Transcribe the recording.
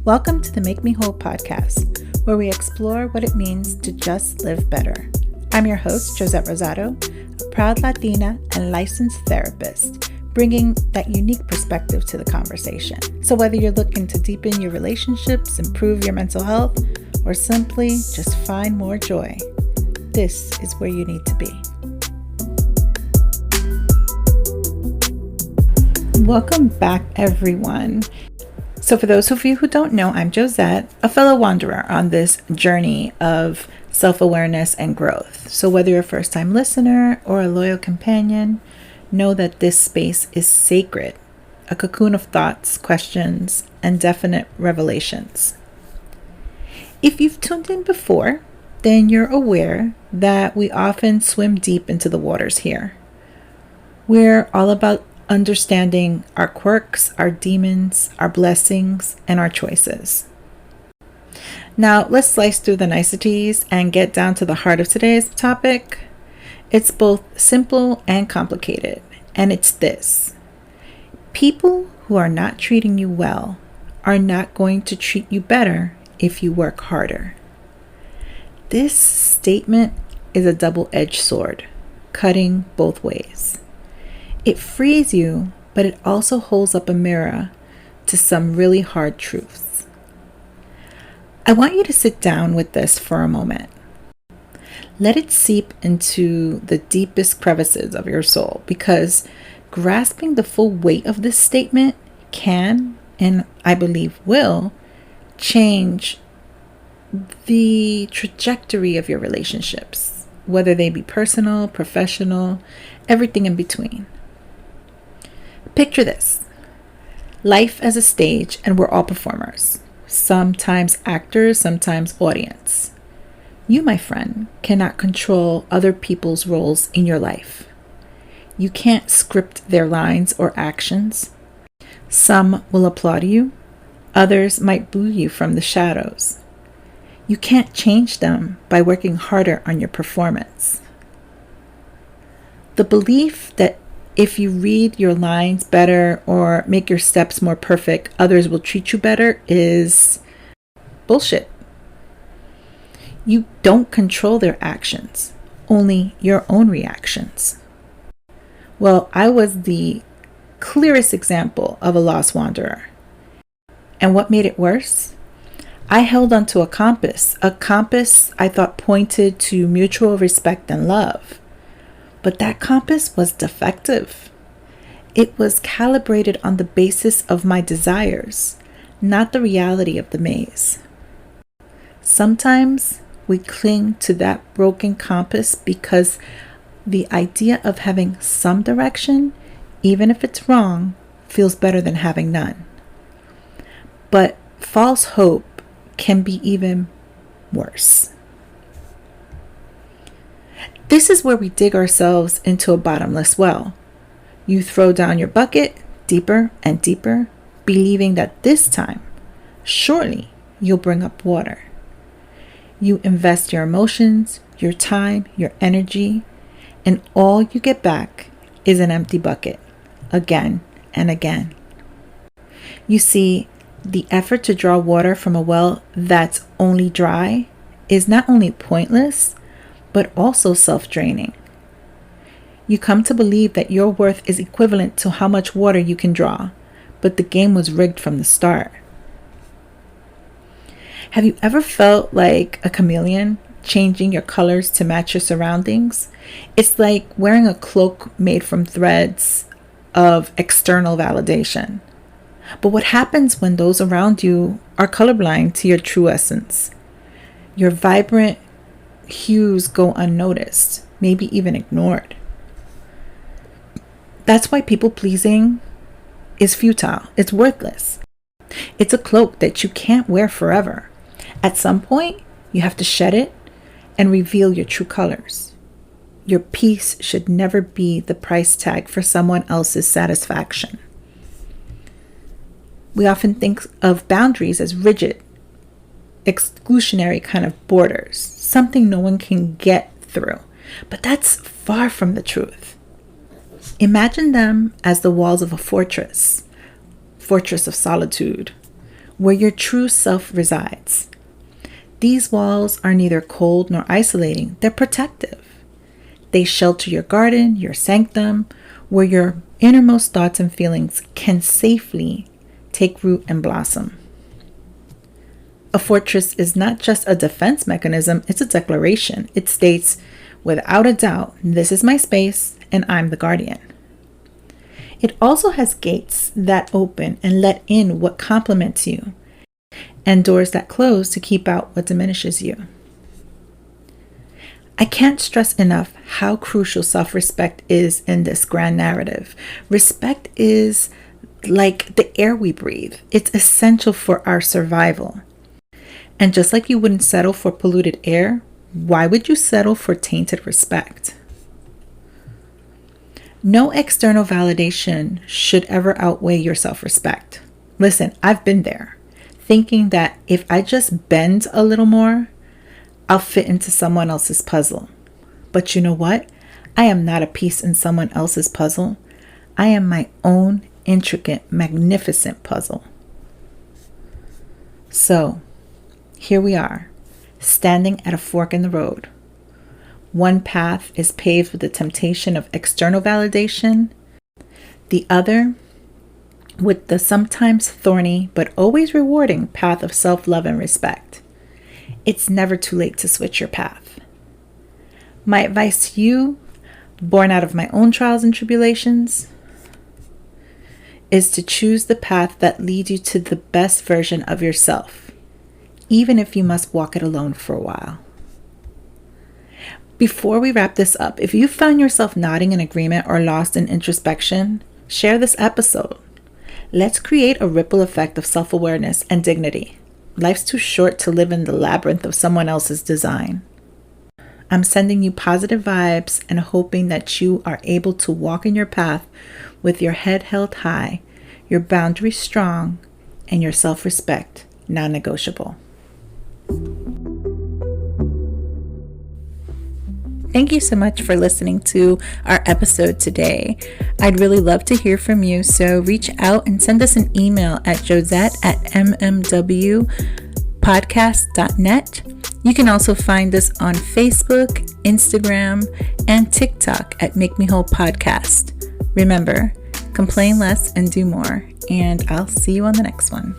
Welcome to the Make Me Whole podcast, where we explore what it means to just live better. I'm your host, Joset a proud Latina and licensed therapist, bringing that unique perspective to the conversation. So whether you're looking to deepen your relationships, improve your mental health, or simply just find more joy, this is where you need to be. Welcome back, everyone. So for those of you who don't know, I'm Joset, a fellow wanderer on this journey of self-awareness and growth. So whether you're a first-time listener or a loyal companion, know that this space is sacred, a cocoon of thoughts, questions, and definite revelations. If you've tuned in before, then you're aware that we often swim deep into the waters here. We're all about understanding our quirks, our demons, our blessings, and our choices. Now, let's slice through the niceties and get down to the heart of today's topic. It's both simple and complicated, and it's this. People who are not treating you well are not going to treat you better if you work harder. This statement is a double-edged sword, cutting both ways. It frees you, but it also holds up a mirror to some really hard truths. I want you to sit down with this for a moment. Let it seep into the deepest crevices of your soul, because grasping the full weight of this statement can, and I believe will, change the trajectory of your relationships, whether they be personal, professional, everything in between. Picture this. Life as a stage, and we're all performers. Sometimes actors, sometimes audience. You, my friend, cannot control other people's roles in your life. You can't script their lines or actions. Some will applaud you. Others might boo you from the shadows. You can't change them by working harder on your performance. The belief that if you read your lines better or make your steps more perfect, others will treat you better is bullshit. You don't control their actions, only your own reactions. Well, I was the clearest example of a lost wanderer. And what made it worse? I held onto a compass I thought pointed to mutual respect and love. But that compass was defective. It was calibrated on the basis of my desires, not the reality of the maze. Sometimes we cling to that broken compass because the idea of having some direction, even if it's wrong, feels better than having none. But false hope can be even worse. This is where we dig ourselves into a bottomless well. You throw down your bucket deeper and deeper, believing that this time, surely you'll bring up water. You invest your emotions, your time, your energy, and all you get back is an empty bucket, again and again. You see, the effort to draw water from a well that's only dry is not only pointless, but also self-draining. You come to believe that your worth is equivalent to how much water you can draw, but the game was rigged from the start. Have you ever felt like a chameleon, changing your colors to match your surroundings? It's like wearing a cloak made from threads of external validation. But what happens when those around you are colorblind to your true essence? Your vibrant hues go unnoticed, maybe even ignored. That's why people pleasing is futile. It's worthless. It's a cloak that you can't wear forever. At some point, you have to shed it and reveal your true colors. Your peace should never be the price tag for someone else's satisfaction. We often think of boundaries as rigid, exclusionary kind of borders, something no one can get through. But that's far from the truth. Imagine them as the walls of a fortress of solitude, where your true self resides. These walls are neither cold nor isolating, they're protective. They shelter your garden, your sanctum, where your innermost thoughts and feelings can safely take root and blossom. A fortress is not just a defense mechanism, it's a declaration. It states, without a doubt, this is my space and I'm the guardian. It also has gates that open and let in what complements you, and doors that close to keep out what diminishes you. I can't stress enough how crucial self-respect is in this grand narrative. Respect is like the air we breathe. It's essential for our survival. And just like you wouldn't settle for polluted air, why would you settle for tainted respect? No external validation should ever outweigh your self-respect. Listen, I've been there, thinking that if I just bend a little more, I'll fit into someone else's puzzle. But you know what? I am not a piece in someone else's puzzle. I am my own intricate, magnificent puzzle. So, here we are, standing at a fork in the road. One path is paved with the temptation of external validation, the other with the sometimes thorny but always rewarding path of self-love and respect. It's never too late to switch your path. My advice to you, born out of my own trials and tribulations, is to choose the path that leads you to the best version of yourself, even if you must walk it alone for a while. Before we wrap this up, if you found yourself nodding in agreement or lost in introspection, share this episode. Let's create a ripple effect of self-awareness and dignity. Life's too short to live in the labyrinth of someone else's design. I'm sending you positive vibes and hoping that you are able to walk in your path with your head held high, your boundaries strong, and your self-respect non-negotiable. Thank you so much for listening to our episode today. I'd really love to hear from you, so reach out and send us an email at joset@mmwpodcast.net. You can also find us on Facebook, Instagram, and TikTok at Make Me Whole Podcast. Remember, complain less and do more, and I'll see you on the next one.